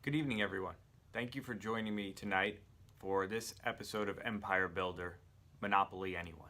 Good evening, everyone. Thank you for joining me tonight for this episode of Empire Builder, Monopoly Anyone.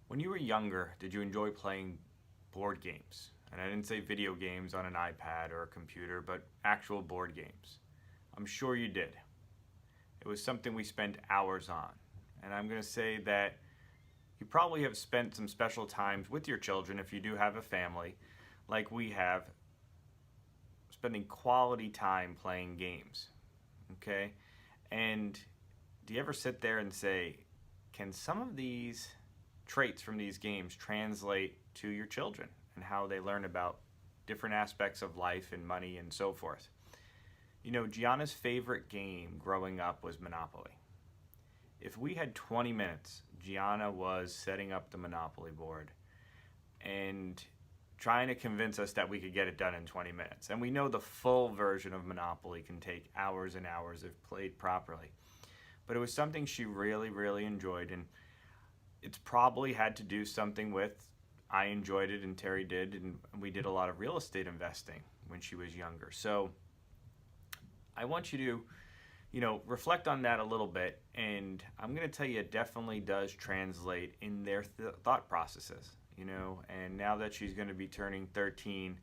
When you were younger, did you enjoy playing board games? And I didn't say video games on an iPad or a computer, but actual board games. I'm sure you did. It was something we spent hours on. And I'm going to say that you probably have spent some special times with your children, if you do have a family, like we have, spending quality time playing games. Okay? And do you ever sit there and say, can some of these traits from these games translate to your children and how they learn about different aspects of life and money and so forth? You know, Gianna's favorite game growing up was Monopoly. If we had 20 minutes, Gianna was setting up the Monopoly board and trying to convince us that we could get it done in 20 minutes. And we know the full version of Monopoly can take hours and hours if played properly. But it was something she really, really enjoyed, and it's probably had to do something with, I enjoyed it and Terry did, and we did a lot of real estate investing when she was younger. So I want you to, reflect on that a little bit, and I'm going to tell you it definitely does translate in their thought processes, and now that she's going to be turning 13,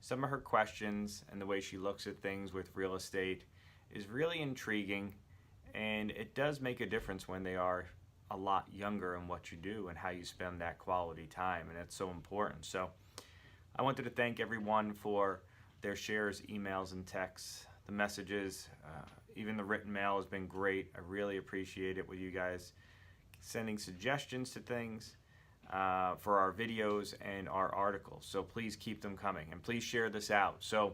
some of her questions and the way she looks at things with real estate is really intriguing, and it does make a difference when they are a lot younger in what you do and how you spend that quality time, and it's so important. So I wanted to thank everyone for their shares, emails, and texts, the messages, even the written mail has been great. I really appreciate it with you guys sending suggestions to things for our videos and our articles. So please keep them coming, and please share this out. So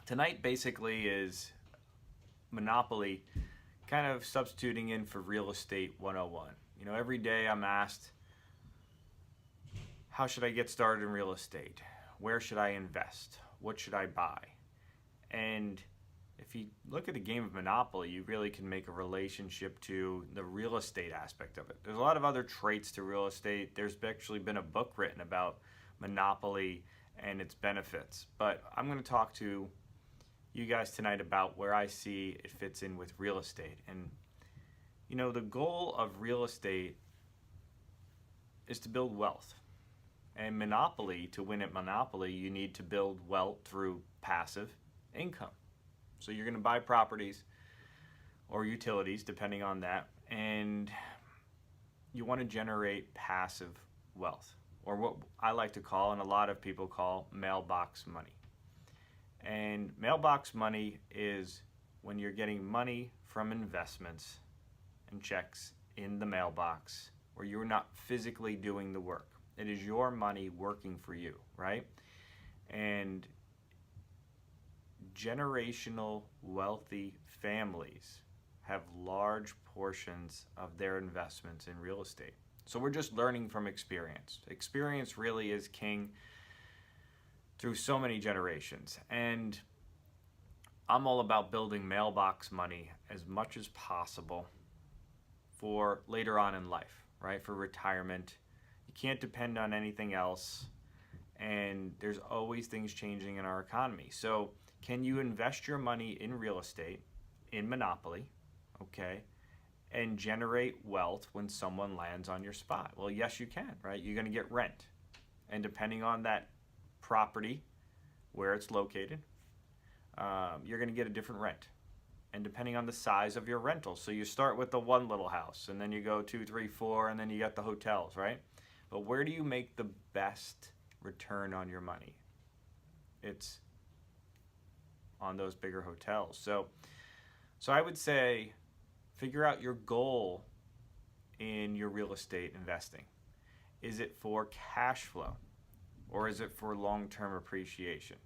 tonight basically is Monopoly, kind of substituting in for Real Estate 101. Every day I'm asked, how should I get started in real estate? Where should I invest? What should I buy? And if you look at the game of Monopoly, you really can make a relationship to the real estate aspect of it. There's a lot of other traits to real estate. There's actually been a book written about Monopoly and its benefits. But I'm going to talk to you guys tonight about where I see it fits in with real estate. And the goal of real estate is to build wealth. And Monopoly, to win at Monopoly, you need to build wealth through passive income. So you're going to buy properties or utilities, depending on that, and you want to generate passive wealth, or what I like to call, and a lot of people call, mailbox money. And mailbox money is when you're getting money from investments and checks in the mailbox where you're not physically doing the work. It is your money working for you, right? And generational wealthy families have large portions of their investments in real estate. So we're just learning from experience. Experience really is king through so many generations. And I'm all about building mailbox money as much as possible for later on in life, right? For retirement. You can't depend on anything else. And there's always things changing in our economy. So can you invest your money in real estate, in Monopoly, okay, and generate wealth when someone lands on your spot? Well, yes, you can, right? You're going to get rent. And depending on that property, where it's located, you're going to get a different rent. And depending on the size of your rental. So you start with the one little house, and then you go 2, 3, 4, and then you got the hotels, right? But where do you make the best return on your money? It's on those bigger hotels. So I would say figure out your goal in your real estate investing. Is it for cash flow or is it for long-term appreciation?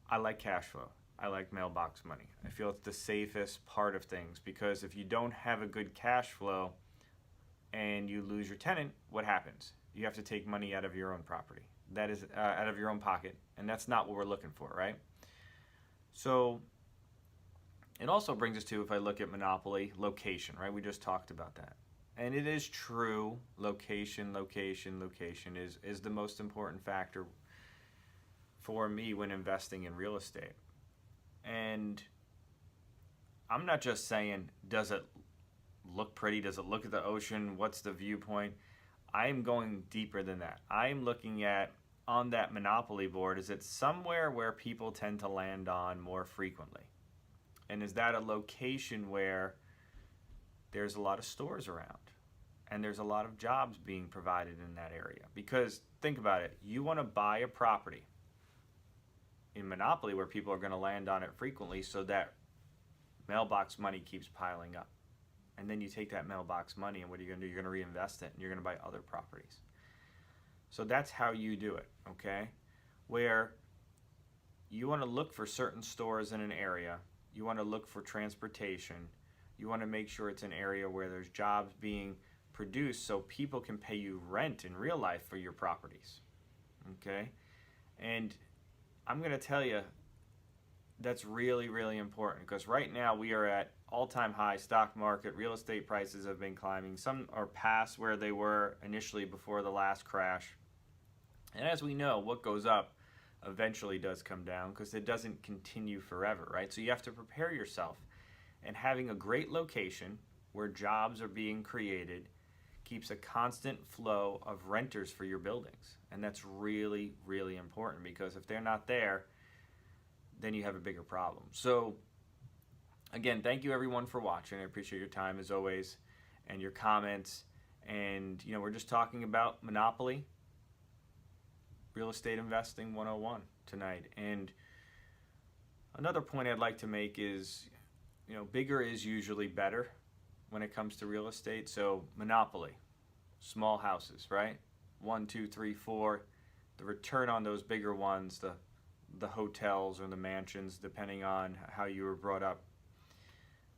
I like cash flow. I like mailbox money. I feel it's the safest part of things because if you don't have a good cash flow and you lose your tenant, what happens? You have to take money out of your own property. That is out of your own pocket, and that's not what we're looking for, right? So it also brings us to, if I look at monopoly, location, right? We just talked about that. And it is true, location is the most important factor for me when investing in real estate. And I'm not just saying, does it look pretty? Does it look at the ocean? What's the viewpoint? I'm going deeper than that. I'm looking at, on that monopoly board, is it somewhere where people tend to land on more frequently? And is that a location where there's a lot of stores around and there's a lot of jobs being provided in that area? Because think about it, you want to buy a property in monopoly where people are going to land on it frequently so that mailbox money keeps piling up. And then you take that mailbox money and what are you going to do? You're going to reinvest it and you're going to buy other properties. So that's how you do it, okay? Where you want to look for certain stores in an area, you want to look for transportation, you want to make sure it's an area where there's jobs being produced so people can pay you rent in real life for your properties, okay? And I'm going to tell you, that's really, really important because right now we are at all-time high stock market. Real estate prices have been climbing. Some are past where they were initially before the last crash. And as we know, what goes up eventually does come down because it doesn't continue forever, right? So you have to prepare yourself. And having a great location where jobs are being created keeps a constant flow of renters for your buildings. And that's really, really important because if they're not there, then you have a bigger problem. So again, thank you everyone for watching. I appreciate your time as always and your comments. And you know, we're just talking about monopoly, real estate investing 101 tonight. And another point I'd like to make is, you know, bigger is usually better when it comes to real estate. So monopoly, small houses, right? 1, 2, 3, 4. The return on those bigger ones, the hotels or the mansions, depending on how you were brought up.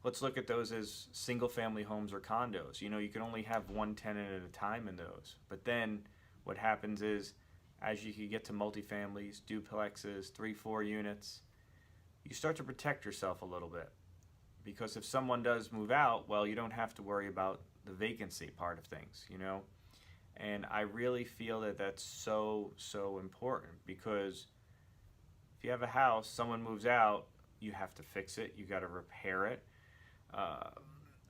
Let's look at those as single family homes or condos. You know, you can only have one tenant at a time in those. But then what happens is, as you can get to multifamilies, duplexes, 3, 4 units, you start to protect yourself a little bit. Because if someone does move out, well, you don't have to worry about the vacancy part of things, you know? And I really feel that that's so, so important because if you have a house, someone moves out, you have to fix it, you got to repair it.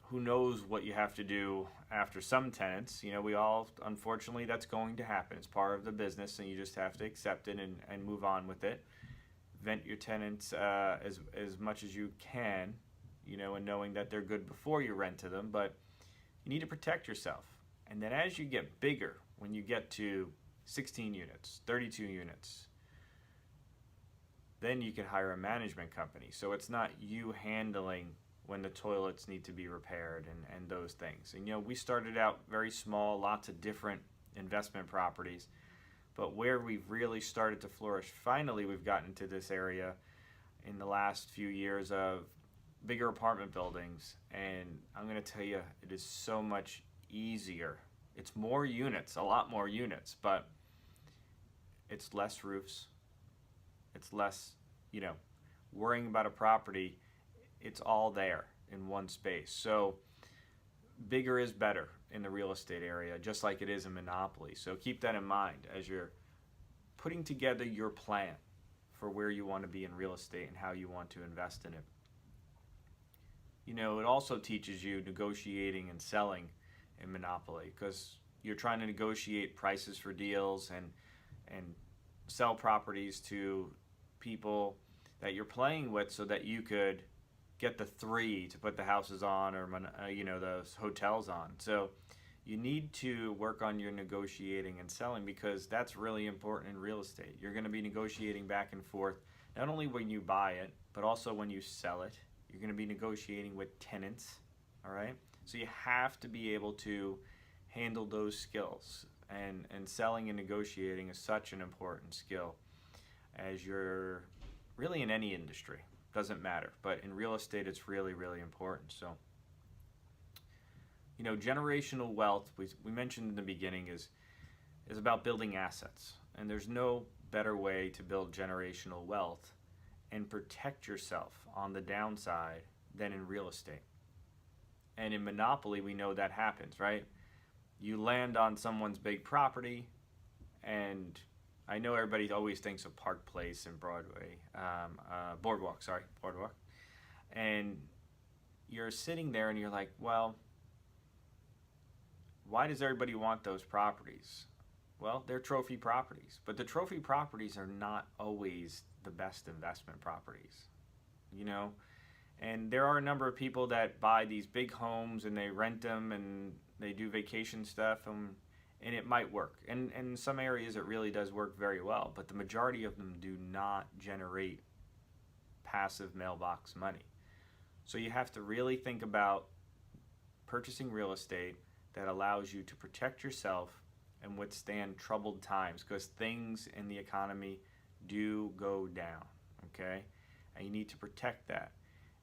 Who knows what you have to do after some tenants. You know, we all, unfortunately, that's going to happen. It's part of the business and you just have to accept it and move on with it. Vent your tenants as much as you can, you know, and knowing that they're good before you rent to them, but you need to protect yourself. And then as you get bigger, when you get to 16 units, 32 units, then you can hire a management company. So it's not you handling when the toilets need to be repaired and those things. And you know, we started out very small, lots of different investment properties, but where we've really started to flourish, finally we've gotten to this area in the last few years of bigger apartment buildings. And I'm going to tell you, it is so much easier. It's more units, a lot more units, but it's less roofs. It's less, you know, worrying about a property. It's all there in one space. So bigger is better in the real estate area, just like it is in monopoly. So keep that in mind as you're putting together your plan for where you want to be in real estate and how you want to invest in it. You know, it also teaches you negotiating and selling in monopoly because you're trying to negotiate prices for deals and sell properties to people that you're playing with so that you could get the 3 to put the houses on or you know, those hotels on. So you need to work on your negotiating and selling because that's really important in real estate. You're going to be negotiating back and forth not only when you buy it but also when you sell it. You're going to be negotiating with tenants, all right? So you have to be able to handle those skills And selling and negotiating is such an important skill, as you're really in any industry. Doesn't matter. But in real estate, it's really, really important. So, generational wealth, we mentioned in the beginning, is about building assets. And there's no better way to build generational wealth and protect yourself on the downside than in real estate. And in Monopoly, we know that happens, right? You land on someone's big property, and I know everybody always thinks of Park Place and Boardwalk, and you're sitting there and you're like, well, why does everybody want those properties? Well, they're trophy properties, but the trophy properties are not always the best investment properties, and there are a number of people that buy these big homes and they rent them and they do vacation stuff, and it might work. And in some areas it really does work very well, but the majority of them do not generate passive mailbox money. So you have to really think about purchasing real estate that allows you to protect yourself and withstand troubled times, because things in the economy do go down, okay? And you need to protect that.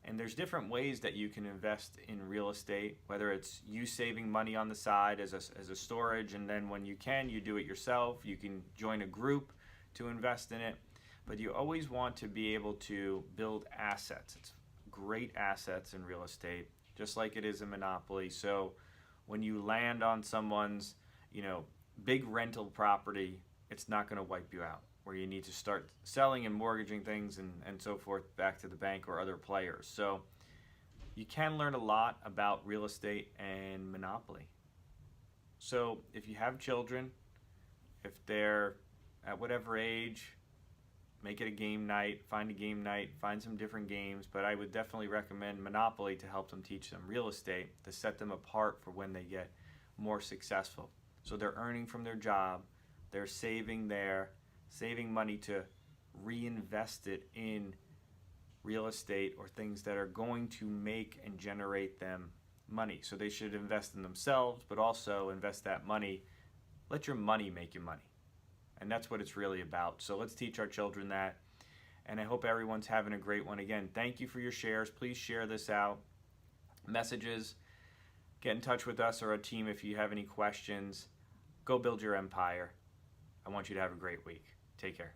And there's different ways that you can invest in real estate, whether it's you saving money on the side as a storage, and then when you can, you do it yourself. You can join a group to invest in it. But you always want to be able to build assets. It's great assets in real estate, just like it is in Monopoly. So when you land on someone's, big rental property, it's not going to wipe you out, where you need to start selling and mortgaging things and so forth back to the bank or other players. So you can learn a lot about real estate and Monopoly. So if you have children, if they're at whatever age, make it a game night, find some different games, but I would definitely recommend Monopoly to help them teach them real estate, to set them apart for when they get more successful. So they're earning from their job, they're saving money to reinvest it in real estate or things that are going to make and generate them money. So they should invest in themselves, but also invest that money. Let your money make you money. And that's what it's really about. So let's teach our children that. And I hope everyone's having a great one. Again, thank you for your shares. Please share this out. Messages, get in touch with us or our team if you have any questions. Go build your empire. I want you to have a great week. Take care.